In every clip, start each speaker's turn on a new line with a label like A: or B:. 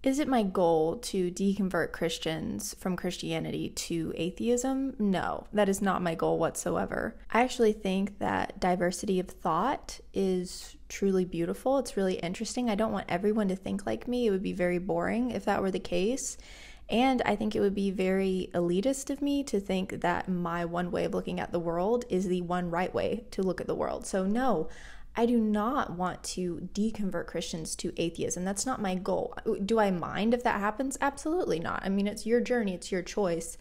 A: Is it my goal to deconvert Christians from Christianity to atheism? No, that is not my goal whatsoever. I actually think that diversity of thought is truly beautiful. It's really interesting. I don't want everyone to think like me. It would be very boring if that were the case. And I think it would be very elitist of me to think that my one way of looking at the world is the one right way to look at the world. So no, I do not want to deconvert Christians to atheism. That's not my goal. Do I mind if that happens? Absolutely not. I mean, it's your journey. It's your choice.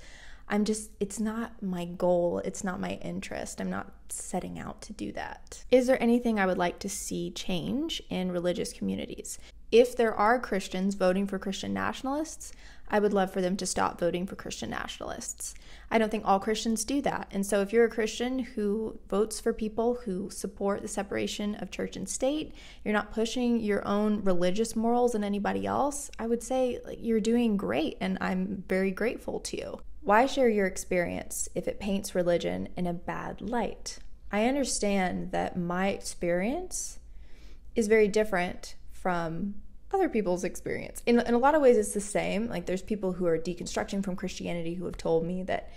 A: It's not my goal. It's not my interest. I'm not setting out to do that. Is there anything I would like to see change in religious communities? If there are Christians voting for Christian nationalists, I would love for them to stop voting for Christian nationalists. I don't think all Christians do that. And so if you're a Christian who votes for people who support the separation of church and state, you're not pushing your own religious morals on anybody else, I would say you're doing great, and I'm very grateful to you. Why share your experience if it paints religion in a bad light? I understand that my experience is very different from other people's experience. In a lot of ways, it's the same. Like, there's people who are deconstructing from Christianity who have told me that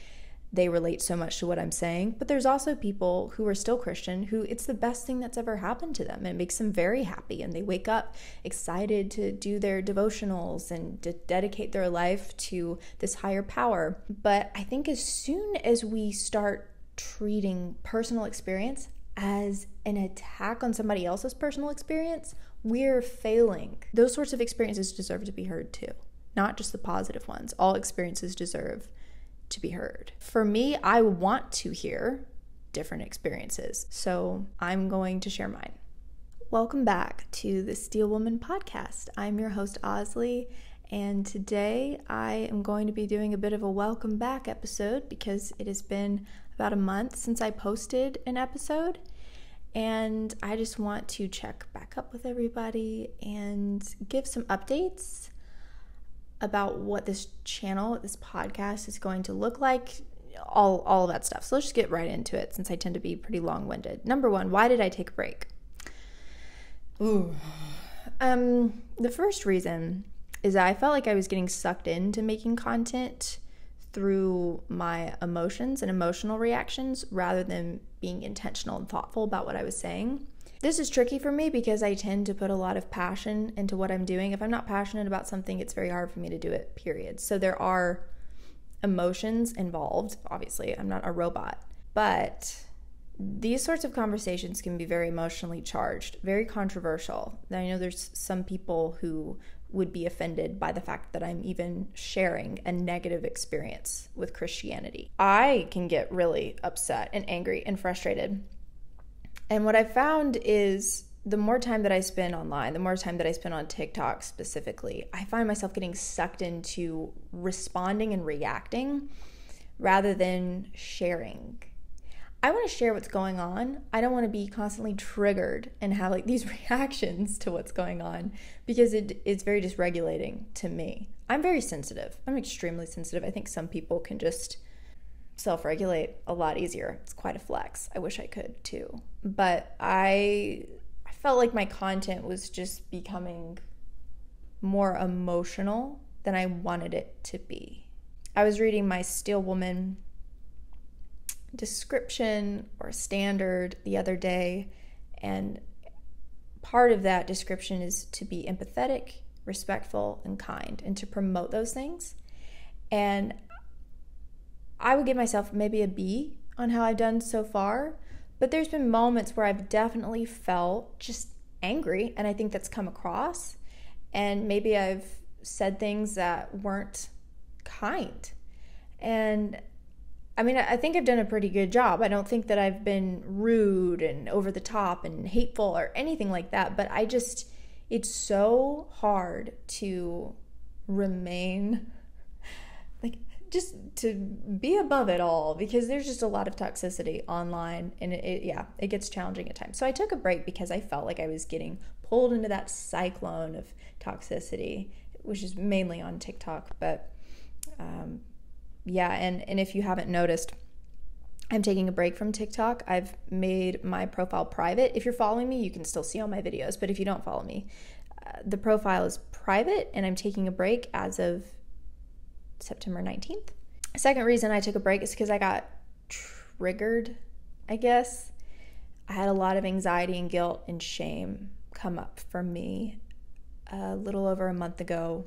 A: they relate so much to what I'm saying. But there's also people who are still Christian who it's the best thing that's ever happened to them. And it makes them very happy. And they wake up excited to do their devotionals and to dedicate their life to this higher power. But I think as soon as we start treating personal experience as an attack on somebody else's personal experience, we're failing. Those sorts of experiences deserve to be heard too, not just the positive ones. All experiences deserve to be heard. For me, I want to hear different experiences, so I'm going to share mine. Welcome back to the Steel Woman podcast. I'm your host, Osley, and today I am going to be doing a bit of a welcome back episode because it has been about a month since I posted an episode. And I just want to check back up with everybody and give some updates about what this channel, this podcast is going to look like, all of that stuff. So let's just get right into it since I tend to be pretty long-winded. Number one, why did I take a break? The first reason is that I felt like I was getting sucked into making content through my emotions and emotional reactions rather than being intentional and thoughtful about what I was saying. This is tricky for me because I tend to put a lot of passion into what I'm doing. If I'm not passionate about something, it's very hard for me to do it, period. So there are emotions involved. Obviously, I'm not a robot. But these sorts of conversations can be very emotionally charged, very controversial. I know there's some people who would be offended by the fact that I'm even sharing a negative experience with Christianity. I can get really upset and angry and frustrated. And what I've found is the more time that I spend online, the more time that I spend on TikTok specifically, I find myself getting sucked into responding and reacting rather than sharing. I want to share what's going on. I don't want to be constantly triggered and have like these reactions to what's going on because it's very dysregulating to me. I'm very sensitive. I'm extremely sensitive. I think some people can just self-regulate a lot easier. It's quite a flex. I wish I could too. But I felt like my content was just becoming more emotional than I wanted it to be. I was reading my Steel Woman description or standard the other day, and part of that description is to be empathetic, respectful, and kind, and to promote those things. And I would give myself maybe a B on how I've done so far, but there's been moments where I've definitely felt just angry, and I think that's come across, and maybe I've said things that weren't kind. And I mean, I think I've done a pretty good job. I don't think that I've been rude and over the top and hateful or anything like that, but it's so hard to remain, like, just to be above it all because there's just a lot of toxicity online, and it gets challenging at times. So I took a break because I felt like I was getting pulled into that cyclone of toxicity, which is mainly on TikTok, but and if you haven't noticed, I'm taking a break from TikTok. I've made my profile private. If you're following me, you can still see all my videos, but if you don't follow me, the profile is private and I'm taking a break as of September 19th. Second reason I took a break is because I got triggered, I guess. I had a lot of anxiety and guilt and shame come up for me a little over a month ago.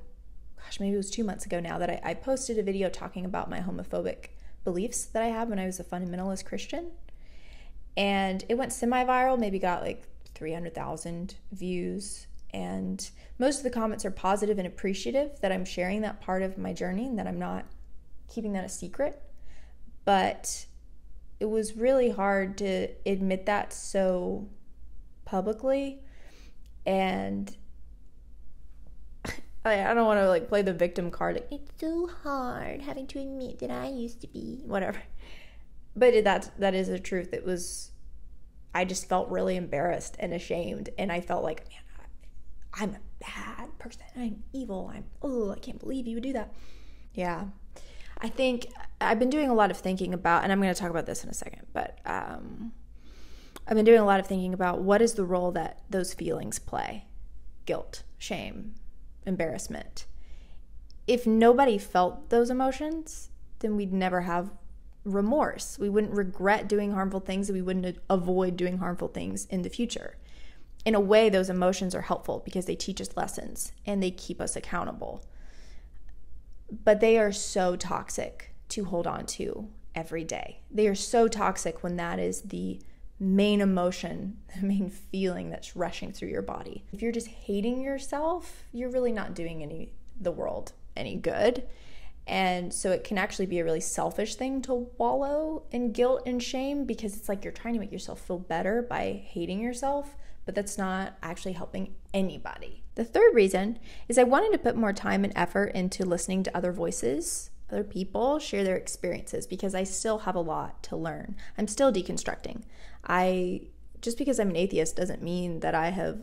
A: Gosh, maybe it was 2 months ago now that I posted a video talking about my homophobic beliefs that I had when I was a fundamentalist Christian. And it went semi-viral, maybe got like 300,000 views. And most of the comments are positive and appreciative that I'm sharing that part of my journey and that I'm not keeping that a secret. But it was really hard to admit that so publicly. And I don't want to like play the victim card. Like, it's so hard having to admit that I used to be whatever. But that is the truth. I just felt really embarrassed and ashamed. And I felt like, man, I'm a bad person. I'm evil. I can't believe you would do that. Yeah. I think I've been doing a lot of thinking about, and I'm going to talk about this in a second, but I've been doing a lot of thinking about what is the role that those feelings play. Guilt, shame, embarrassment. If nobody felt those emotions, then we'd never have remorse. We wouldn't regret doing harmful things, and we wouldn't avoid doing harmful things in the future. In a way, those emotions are helpful because they teach us lessons and they keep us accountable. But they are so toxic to hold on to every day. They are so toxic when that is the main emotion, the main feeling that's rushing through your body. If you're just hating yourself, you're really not doing the world any good. And so it can actually be a really selfish thing to wallow in guilt and shame, because it's like you're trying to make yourself feel better by hating yourself, but that's not actually helping anybody. The third reason is I wanted to put more time and effort into listening to other voices, other people share their experiences, because I still have a lot to learn. I'm still deconstructing. Just because I'm an atheist doesn't mean that I have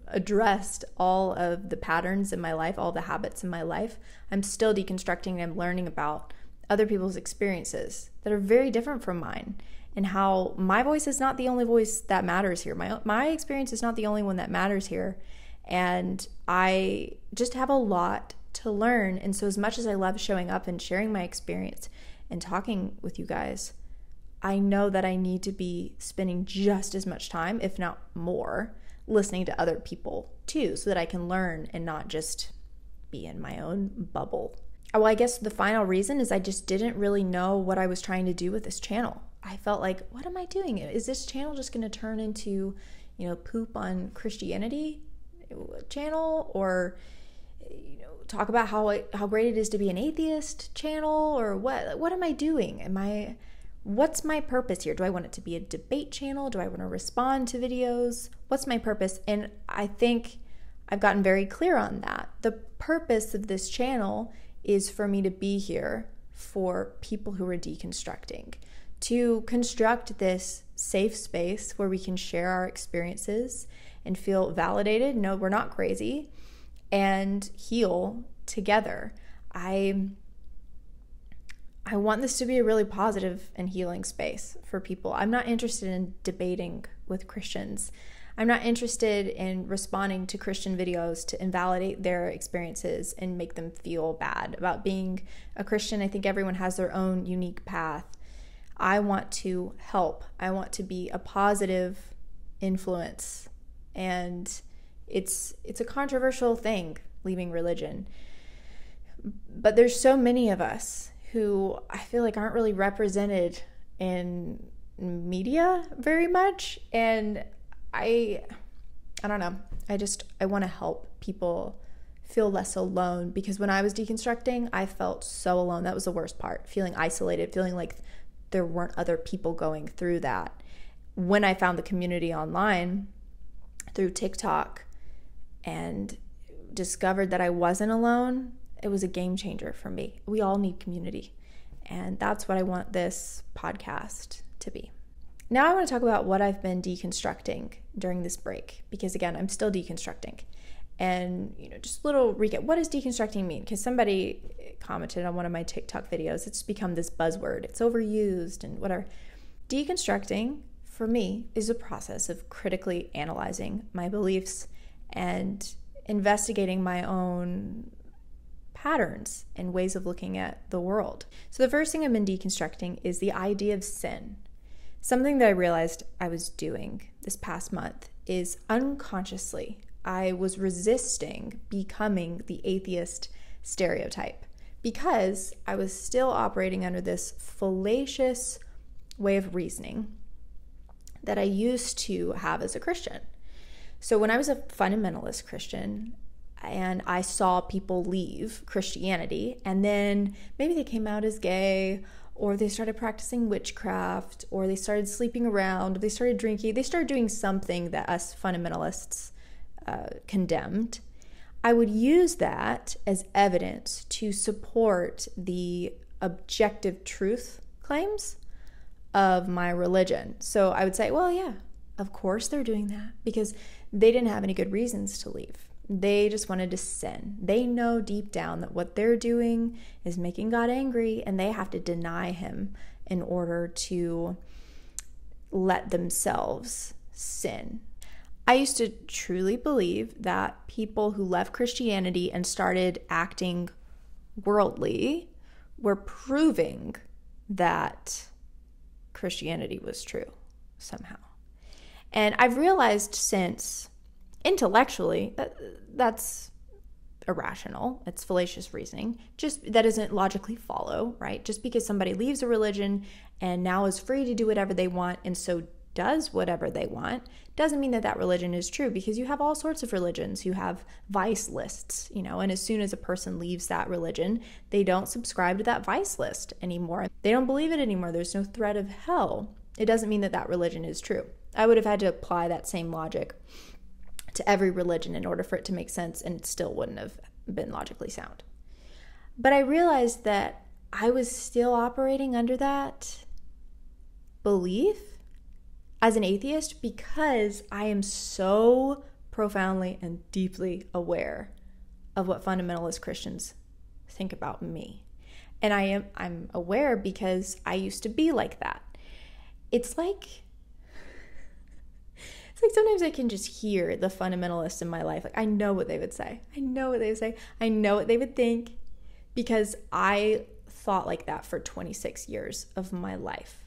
A: addressed all of the patterns in my life, all the habits in my life. I'm still deconstructing and I'm learning about other people's experiences that are very different from mine, and how my voice is not the only voice that matters here. My experience is not the only one that matters here. And I just have a lot to learn. And so as much as I love showing up and sharing my experience and talking with you guys, I know that I need to be spending just as much time, if not more, listening to other people too, so that I can learn and not just be in my own bubble. Well, I guess the final reason is I just didn't really know what I was trying to do with this channel. I felt like, what am I doing? Is this channel just going to turn into, poop on Christianity channel, or talk about how great it is to be an atheist channel, or what am I doing? What's my purpose here? Do I want it to be a debate channel? Do I want to respond to videos? What's my purpose? And I think I've gotten very clear on that. The purpose of this channel is for me to be here for people who are deconstructing, to construct this safe space where we can share our experiences and feel validated, know we're not crazy, and heal together. I want this to be a really positive and healing space for people. I'm not interested in debating with Christians. I'm not interested in responding to Christian videos to invalidate their experiences and make them feel bad about being a Christian. I think everyone has their own unique path. I want to help. I want to be a positive influence. And it's a controversial thing, leaving religion. But there's so many of us who I feel like aren't really represented in media very much. And I don't know. I want to help people feel less alone, because when I was deconstructing, I felt so alone. That was the worst part, feeling isolated, feeling like there weren't other people going through that. When I found the community online through TikTok and discovered that I wasn't alone, it was a game changer for me. We all need community. And that's what I want this podcast to be. Now I want to talk about what I've been deconstructing during this break, because again, I'm still deconstructing. And, just a little recap. What does deconstructing mean? Because somebody commented on one of my TikTok videos, it's become this buzzword. It's overused and whatever. Deconstructing, for me, is a process of critically analyzing my beliefs and investigating my own patterns and ways of looking at the world. So the first thing I've been deconstructing is the idea of sin. Something that I realized I was doing this past month is unconsciously, I was resisting becoming the atheist stereotype because I was still operating under this fallacious way of reasoning that I used to have as a Christian. So when I was a fundamentalist Christian and I saw people leave Christianity and then maybe they came out as gay, or they started practicing witchcraft, or they started sleeping around, or they started drinking, they started doing something that us fundamentalists condemned, I would use that as evidence to support the objective truth claims of my religion. So I would say, well, yeah, of course they're doing that because they didn't have any good reasons to leave. They just wanted to sin. They know deep down that what they're doing is making God angry, and they have to deny him in order to let themselves sin. I used to truly believe that people who left Christianity and started acting worldly were proving that Christianity was true somehow. And I've realized since, intellectually, that's irrational. It's fallacious reasoning. Just that doesn't logically follow, right? Just because somebody leaves a religion and now is free to do whatever they want and so does whatever they want doesn't mean that that religion is true, because you have all sorts of religions who have vice lists, and as soon as a person leaves that religion, they don't subscribe to that vice list anymore. They don't believe it anymore. There's no threat of hell. It doesn't mean that that religion is true. I would have had to apply that same logic to every religion in order for it to make sense, and it still wouldn't have been logically sound. But I realized that I was still operating under that belief as an atheist because I am so profoundly and deeply aware of what fundamentalist Christians think about me. And I'm aware because I used to be like that. It's like sometimes I can just hear the fundamentalists in my life. Like, I know what they would say. I know what they would say. I know what they would think, because I thought like that for 26 years of my life.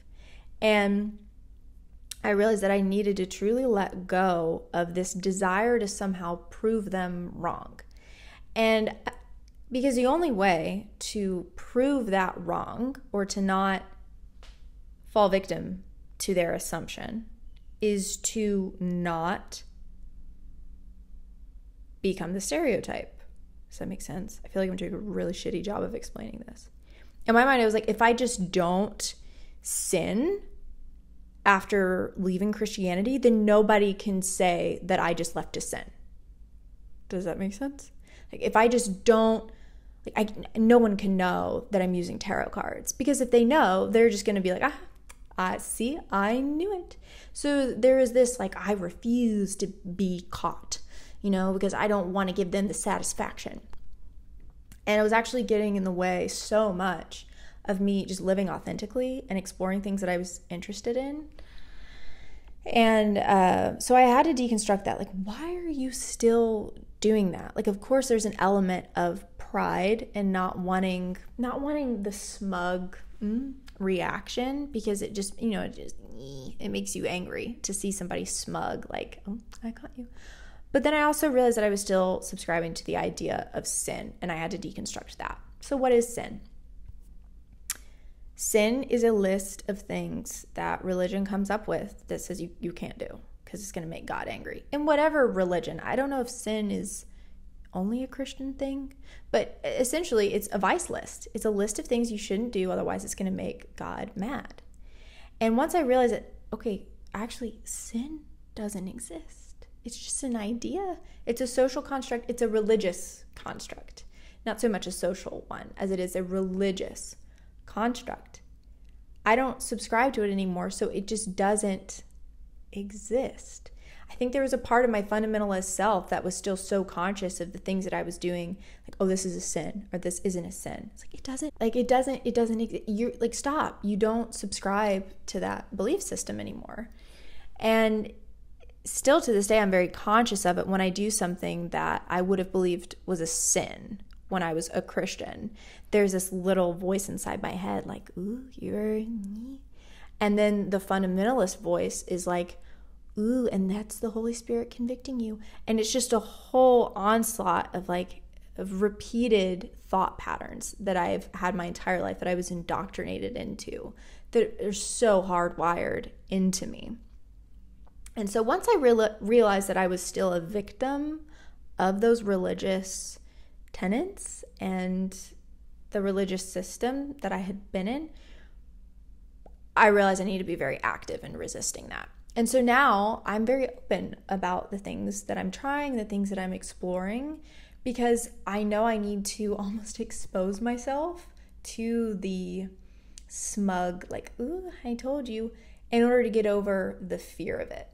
A: And I realized that I needed to truly let go of this desire to somehow prove them wrong. And because the only way to prove that wrong, or to not fall victim to their assumption, is to not become the stereotype. Does that make sense? I feel like I'm doing a really shitty job of explaining this. In my mind, I was like, if I just don't sin after leaving Christianity, then nobody can say that I just left to sin. Does that make sense? Like, if I just don't, no one can know that I'm using tarot cards, because if they know, they're just going to be like, see, I knew it. So there is this, I refuse to be caught, because I don't want to give them the satisfaction. And it was actually getting in the way so much of me just living authentically and exploring things that I was interested in. And so I had to deconstruct that. Why are you still doing that? Of course, there's an element of pride and not wanting the smug reaction, because it just, it makes you angry to see somebody smug, oh, I caught you. But then I also realized that I was still subscribing to the idea of sin, and I had to deconstruct that. So what is sin? Sin is a list of things that religion comes up with that says you can't do because it's going to make God angry. In whatever religion, I don't know if sin is only a Christian thing, but essentially it's a vice list. It's a list of things you shouldn't do, otherwise it's going to make God mad. And once I realized that, okay, actually sin doesn't exist. It's just an idea. It's a social construct. It's a religious construct. Not so much a social one as it is a religious construct. I don't subscribe to it anymore, so it just doesn't exist. I think there was a part of my fundamentalist self that was still so conscious of the things that I was doing, oh, this is a sin, or this isn't a sin. It's it doesn't, you're stop. You don't subscribe to that belief system anymore. And still to this day, I'm very conscious of it when I do something that I would have believed was a sin when I was a Christian. There's this little voice inside my head like, ooh, you're... And then the fundamentalist voice is like, ooh, and that's the Holy Spirit convicting you. And it's just a whole onslaught of repeated thought patterns that I've had my entire life, that I was indoctrinated into, that are so hardwired into me. And so once I realized that I was still a victim of those religious tenets and the religious system that I had been in, I realized I need to be very active in resisting that. And so now I'm very open about the things that I'm trying, the things that I'm exploring, because I know I need to almost expose myself to the smug, like, ooh, I told you, in order to get over the fear of it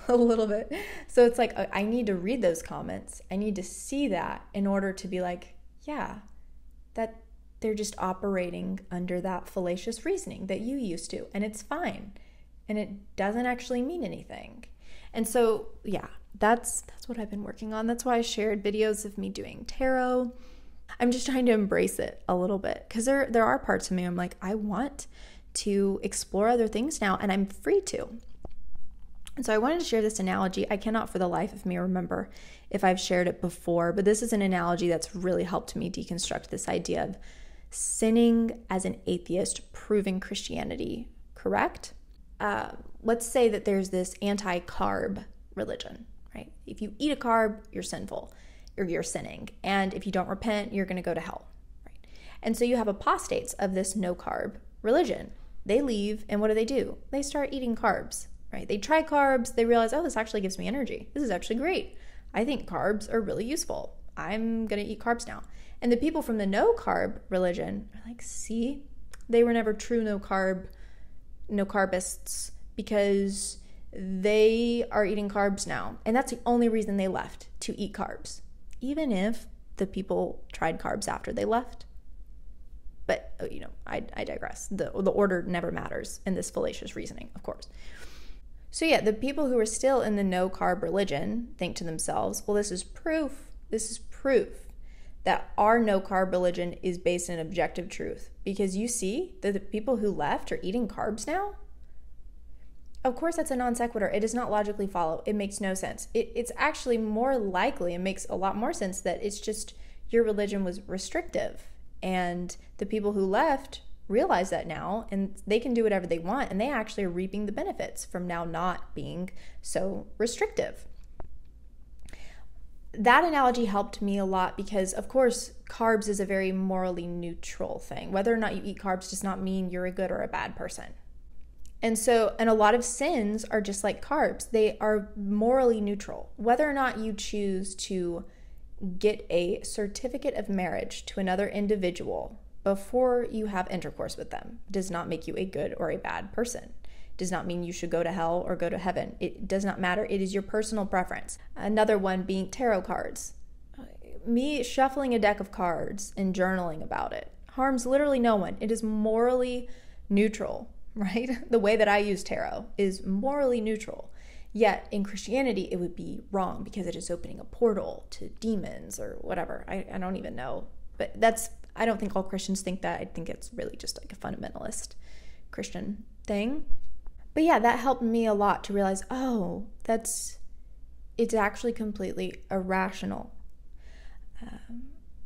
A: a little bit. So it's like, I need to read those comments. I need to see that in order to be like, yeah, that they're just operating under that fallacious reasoning that you used to, and it's fine. And it doesn't actually mean anything. And so, yeah, that's what I've been working on. That's why I shared videos of me doing tarot. I'm just trying to embrace it a little bit, because there are parts of me I'm like, I want to explore other things now, and I'm free to. And so I wanted to share this analogy. I cannot for the life of me remember if I've shared it before, but this is an analogy that's really helped me deconstruct this idea of sinning as an atheist, proving Christianity correct. Let's say that there's this anti-carb religion, right? If you eat a carb, you're sinful, or you're sinning. And if you don't repent, you're going to go to hell, right? And so you have apostates of this no-carb religion. They leave, and what do? They start eating carbs, right? They try carbs. They realize, oh, this actually gives me energy. This is actually great. I think carbs are really useful. I'm going to eat carbs now. And the people from the no-carb religion are like, see, they were never true no-carbists, because they are eating carbs now. And that's the only reason they left, to eat carbs, even if the people tried carbs after they left. But, I digress. The order never matters in this fallacious reasoning, of course. So yeah, the people who are still in the no-carb religion think to themselves, well, this is proof that our no-carb religion is based in objective truth. Because you see that the people who left are eating carbs now? Of course, that's a non sequitur. It does not logically follow. It makes no sense. It's actually more likely, it makes a lot more sense that it's just your religion was restrictive. And the people who left realize that now, and they can do whatever they want, and they actually are reaping the benefits from now not being so restrictive. That analogy helped me a lot because, of course, carbs is a very morally neutral thing. Whether or not you eat carbs does not mean you're a good or a bad person. And a lot of sins are just like carbs. They are morally neutral. Whether or not you choose to get a certificate of marriage to another individual before you have intercourse with them does not make you a good or a bad person. Does not mean you should go to hell or go to heaven. It does not matter. It is your personal preference. Another one being tarot cards. Me shuffling a deck of cards and journaling about it harms literally no one. It is morally neutral, right? The way that I use tarot is morally neutral. Yet in Christianity, it would be wrong because it is opening a portal to demons or whatever. I don't even know. But I don't think all Christians think that. I think it's really just like a fundamentalist Christian thing. But yeah, that helped me a lot to realize, it's actually completely irrational.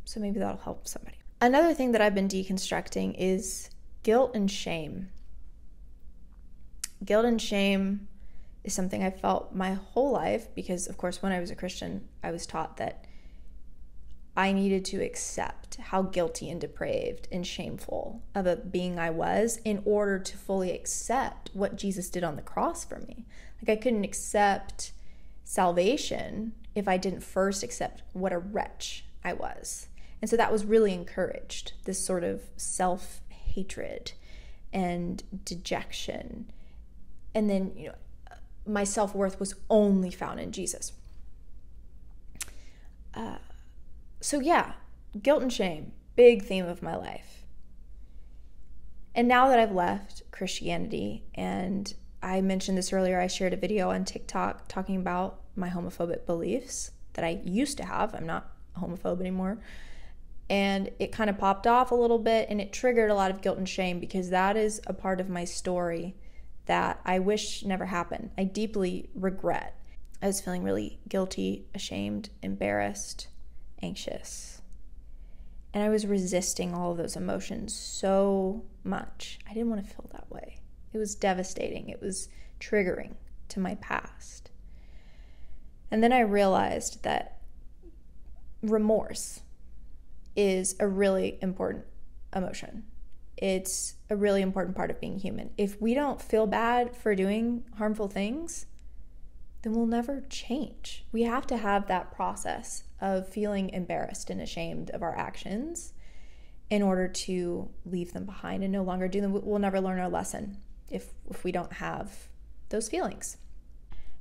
A: So maybe that'll help somebody. Another thing that I've been deconstructing is guilt and shame. Guilt and shame is something I felt my whole life because, of course, when I was a Christian, I was taught that I needed to accept how guilty and depraved and shameful of a being I was in order to fully accept what Jesus did on the cross for me. Like, I couldn't accept salvation if I didn't first accept what a wretch I was. And so that was really encouraged, this sort of self-hatred and dejection. And then, my self-worth was only found in Jesus. So yeah, guilt and shame, big theme of my life. And now that I've left Christianity and I mentioned this earlier. I shared a video on TikTok talking about my homophobic beliefs that I used to have. I'm not a homophobe anymore. And it kind of popped off a little bit, and it triggered a lot of guilt and shame, because that is a part of my story that I wish never happened. I deeply regret. I was feeling really guilty, ashamed, embarrassed, anxious. And I was resisting all of those emotions so much. I didn't want to feel that way. It was devastating. It was triggering to my past. And then I realized that remorse is a really important emotion. It's a really important part of being human. If we don't feel bad for doing harmful things, then we'll never change. We have to have that process of feeling embarrassed and ashamed of our actions in order to leave them behind and no longer do them. We'll never learn our lesson if we don't have those feelings.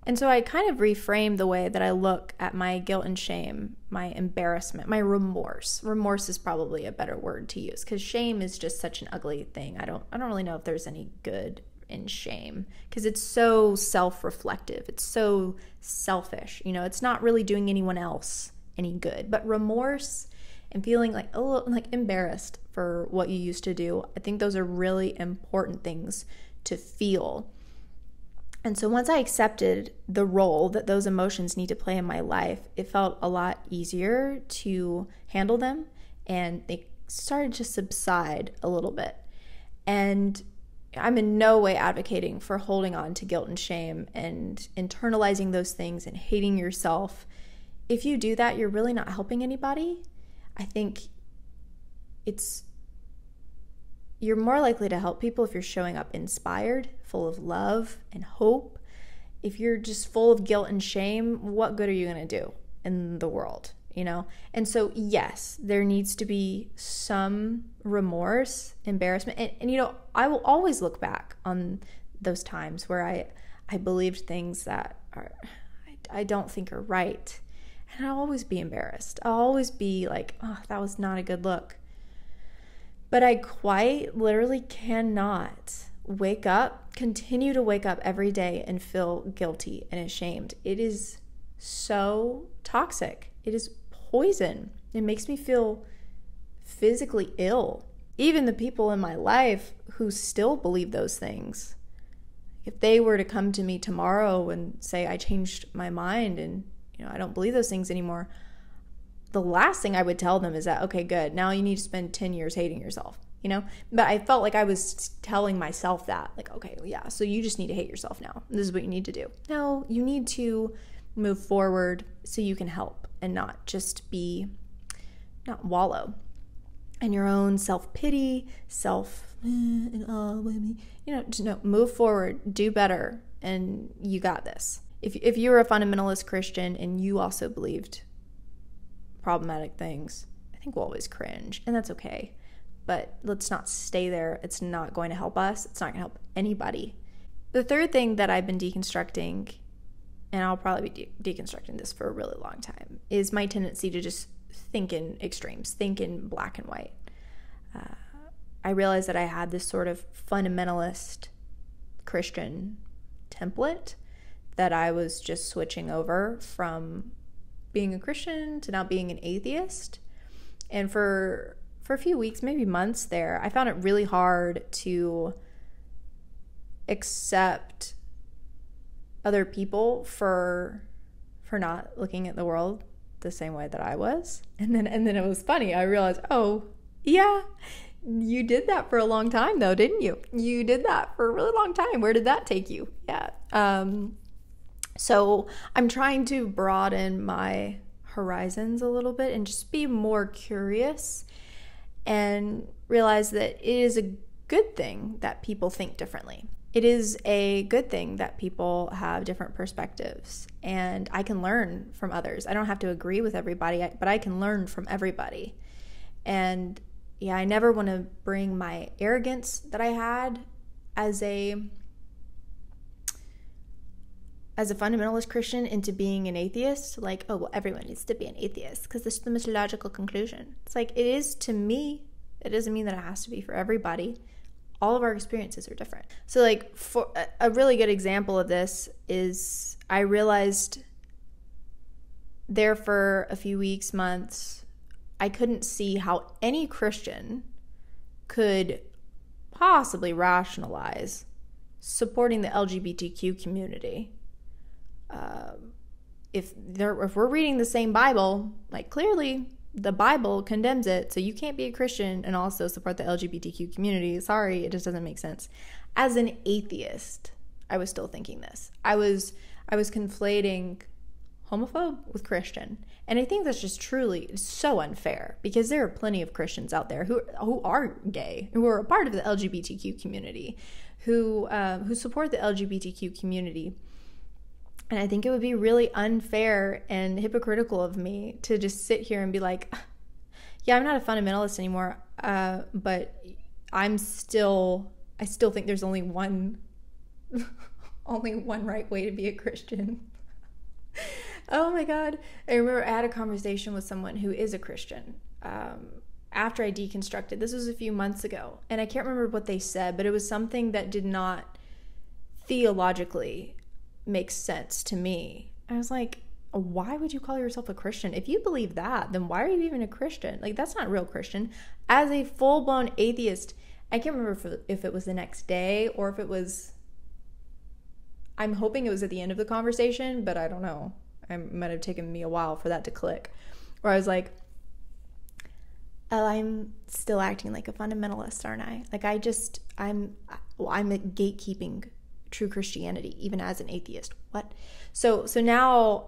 A: And so I kind of reframed the way that I look at my guilt and shame, my embarrassment, my remorse. Remorse is probably a better word to use, because shame is just such an ugly thing. I don't really know if there's any good in shame, because it's so self-reflective. It's so selfish. It's not really doing anyone else any good. But remorse and feeling like embarrassed for what you used to do, I think those are really important things to feel. And so once I accepted the role that those emotions need to play in my life, it felt a lot easier to handle them, and they started to subside a little bit. And I'm in no way advocating for holding on to guilt and shame and internalizing those things and hating yourself. If you do that, you're really not helping anybody. I think you're more likely to help people if you're showing up inspired, full of love and hope. If you're just full of guilt and shame, what good are you going to do in the world, And so, yes, there needs to be some remorse, embarrassment. And I will always look back on those times where I believed things that I don't think are right. And I'll always be embarrassed. I'll always be like, oh, that was not a good look. But I quite literally cannot continue to wake up every day and feel guilty and ashamed. It is so toxic. It is poison. It makes me feel physically ill. Even the people in my life who still believe those things, if they were to come to me tomorrow and say, I changed my mind and I don't believe those things anymore, the last thing I would tell them is that, okay, good, now you need to spend 10 years hating yourself, But I felt like I was telling myself that, like, okay, yeah, so you just need to hate yourself now. This is what you need to do. No, you need to move forward so you can help and not wallow in your own self-pity, move forward, do better, and you got this. If you were a fundamentalist Christian and you also believed problematic things, I think we'll always cringe, and that's okay. But let's not stay there. It's not going to help us. It's not going to help anybody. The third thing that I've been deconstructing, and I'll probably be deconstructing this for a really long time, is my tendency to just think in extremes, think in black and white. I realized that I had this sort of fundamentalist Christian template that I was just switching over from being a Christian to now being an atheist. And for a few weeks, maybe months there, I found it really hard to accept other people for not looking at the world the same way that I was. And then it was funny. I realized, oh, yeah, you did that for a long time though, didn't you? You did that for a really long time. Where did that take you? Yeah. So I'm trying to broaden my horizons a little bit and just be more curious and realize that it is a good thing that people think differently. It is a good thing that people have different perspectives, and I can learn from others. I don't have to agree with everybody, but I can learn from everybody. And yeah, I never want to bring my arrogance that I had as a fundamentalist Christian into being an atheist. Like, oh, well, everyone needs to be an atheist because this is the most logical conclusion. It's like, it is to me. It doesn't mean that it has to be for everybody. all of our experiences are different. So like for a really good example of this is I realized there for a few weeks, months, I couldn't see how any Christian could possibly rationalize supporting the LGBTQ community. If we're reading the same Bible, like clearly the Bible condemns it, so you can't be a Christian and also support the LGBTQ community. Sorry, it just doesn't make sense. As an atheist, I was still thinking this. I was conflating homophobe with Christian. And I think that's just truly so unfair, because there are plenty of Christians out there who are gay, who are a part of the LGBTQ community, who support the LGBTQ community. And I think it would be really unfair and hypocritical of me to just sit here and be like, yeah, I'm not a fundamentalist anymore, but I still think there's only one right way to be a Christian. Oh my God. I remember I had a conversation with someone who is a Christian after I deconstructed. This was a few months ago, and I can't remember what they said, but it was something that did not theologically make sense to me. I was like, why would you call yourself a Christian? If you believe that, then why are you even a Christian? Like, that's not real Christian. As a full-blown atheist, I can't remember if it was the next day or if it was, I'm hoping it was at the end of the conversation, but I don't know. It might have taken me a while for that to click. Where I was like, oh, I'm still acting like a fundamentalist, aren't I? Like, I'm gatekeeping true Christianity, even as an atheist. What? So now,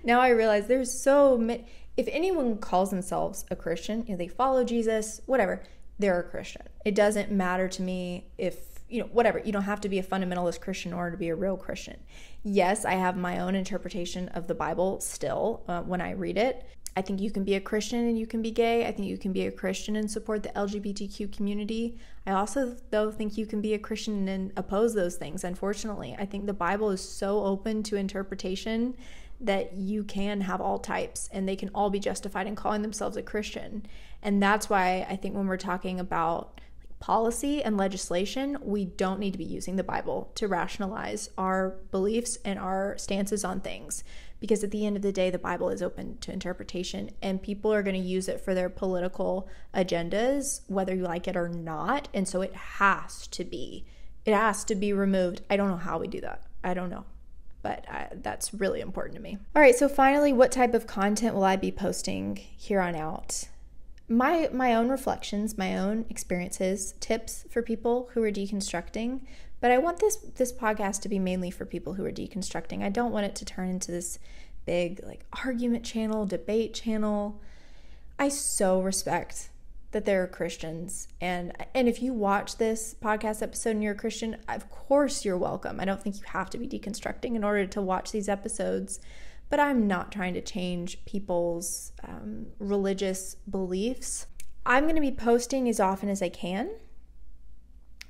A: now I realize there's so many. If anyone calls themselves a Christian, they follow Jesus, whatever, they're a Christian. It doesn't matter to me if, whatever. You don't have to be a fundamentalist Christian in order to be a real Christian. Yes, I have my own interpretation of the Bible still when I read it. I think you can be a Christian and you can be gay. I think you can be a Christian and support the LGBTQ community. I also, though, think you can be a Christian and oppose those things, unfortunately. I think the Bible is so open to interpretation that you can have all types and they can all be justified in calling themselves a Christian. And that's why I think when we're talking about policy and legislation, we don't need to be using the Bible to rationalize our beliefs and our stances on things. Because at the end of the day, the Bible is open to interpretation and people are going to use it for their political agendas, whether you like it or not. And so it has to be removed. I don't know how we do that. I don't know. But that's really important to me. All right, so finally, what type of content will I be posting here on out? My own reflections, my own experiences, tips for people who are deconstructing. But I want this podcast to be mainly for people who are deconstructing. I don't want it to turn into this big argument channel, debate channel. I so respect that there are Christians. And if you watch this podcast episode and you're a Christian, of course you're welcome. I don't think you have to be deconstructing in order to watch these episodes. But I'm not trying to change people's religious beliefs. I'm going to be posting as often as I can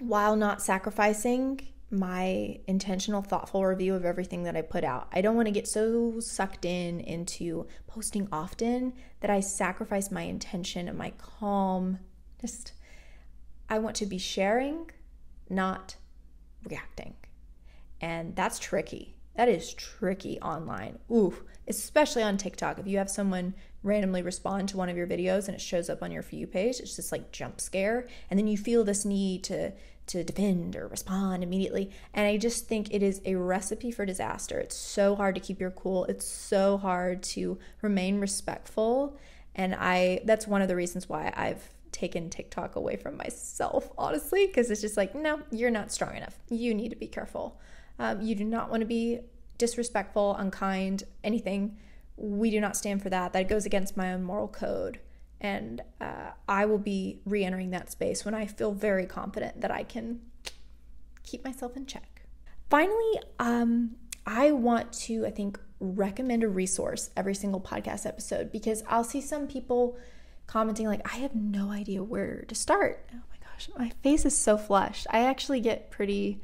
A: while not sacrificing my intentional, thoughtful review of everything that I put out. I don't want to get so sucked into posting often that I sacrifice my intention and my calm. I want to be sharing, not reacting. And that's tricky. That is tricky online. Ooh, especially on TikTok. If you have someone randomly respond to one of your videos and it shows up on your For You page, it's just like jump scare. And then you feel this need to defend or respond immediately. And I just think it is a recipe for disaster. It's so hard to keep your cool. It's so hard to remain respectful. And that's one of the reasons why I've taken TikTok away from myself, honestly, because it's just like, no, you're not strong enough. You need to be careful. You do not want to be disrespectful, unkind, anything. We do not stand for that. That goes against my own moral code. And I will be re-entering that space when I feel very confident that I can keep myself in check. Finally, I want to, recommend a resource every single podcast episode, because I'll see some people commenting I have no idea where to start. Oh my gosh, my face is so flushed. I actually get pretty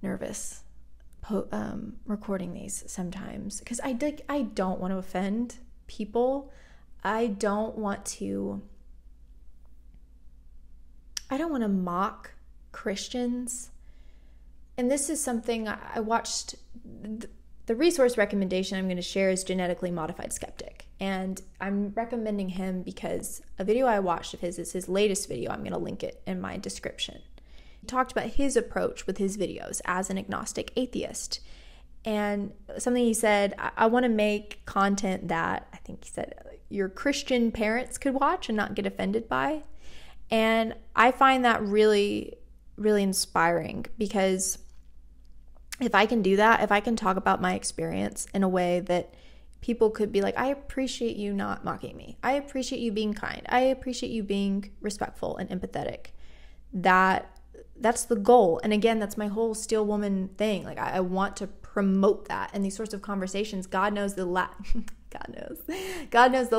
A: nervous recording these sometimes because I don't want to offend people. I don't want to I don't want to mock Christians. And this is something I watched. The resource recommendation I'm going to share is Genetically Modified Skeptic. And I'm recommending him because a video I watched of his is his latest video. I'm going to link it in my description. He talked about his approach with his videos as an agnostic atheist. And something he said, I want to make content that, I think he said, your Christian parents could watch and not get offended by. And I find that really, really inspiring, because if I can do that, if I can talk about my experience in a way that people could be like, I appreciate you not mocking me. I appreciate you being kind. I appreciate you being respectful and empathetic. That's the goal. And again, that's my whole steel woman thing. Like, I want to promote that. And these sorts of conversations, God knows the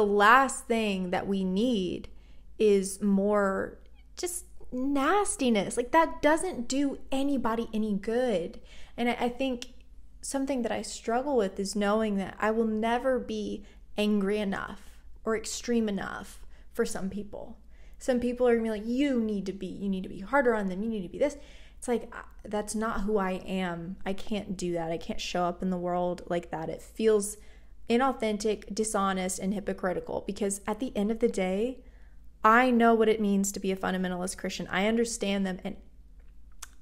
A: last thing that we need is more just nastiness. Like, that doesn't do anybody any good. And I think something that I struggle with is knowing that I will never be angry enough or extreme enough for some people. Some people are gonna be like, you need to be harder on them. You need to be this. It's like, that's not who I am. I can't do that. I can't show up in the world like that. It feels inauthentic, dishonest, and hypocritical, because at the end of the day, I know what it means to be a fundamentalist Christian. I understand them, and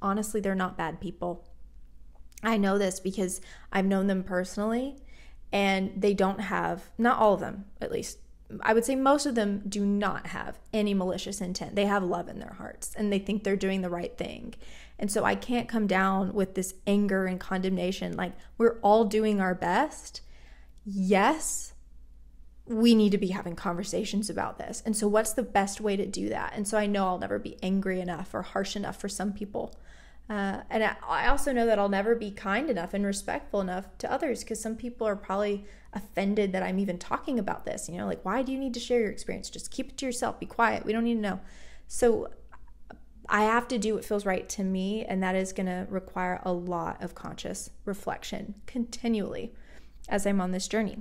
A: honestly, they're not bad people. I know this because I've known them personally, and they don't have, not all of them at least, I would say most of them do not have any malicious intent. They have love in their hearts, and they think they're doing the right thing. And so I can't come down with this anger and condemnation. Like, we're all doing our best. Yes, we need to be having conversations about this. And so what's the best way to do that? And so I know I'll never be angry enough or harsh enough for some people. And I also know that I'll never be kind enough and respectful enough to others, because some people are probably offended that I'm even talking about this. Like, why do you need to share your experience? Just keep it to yourself. Be quiet. We don't need to know. So I have to do what feels right to me, and that is going to require a lot of conscious reflection continually as I'm on this journey.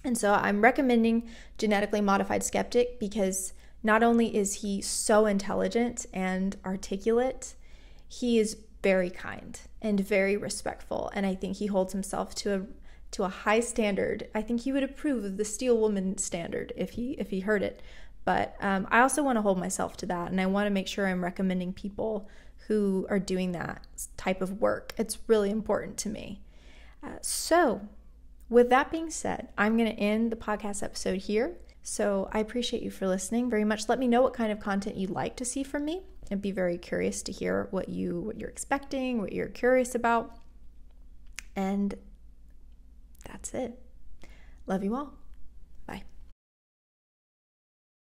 A: And so I'm recommending Genetically Modified Skeptic because not only is he so intelligent and articulate, he is very kind and very respectful. And I think he holds himself to a high standard. I think he would approve of the steel woman standard if he heard it. But I also want to hold myself to that. And I want to make sure I'm recommending people who are doing that type of work. It's really important to me. So with that being said, I'm going to end the podcast episode here. So I appreciate you for listening very much. Let me know what kind of content you'd like to see from me. I'd be very curious to hear what you're expecting, what you're curious about. And that's it. Love you all.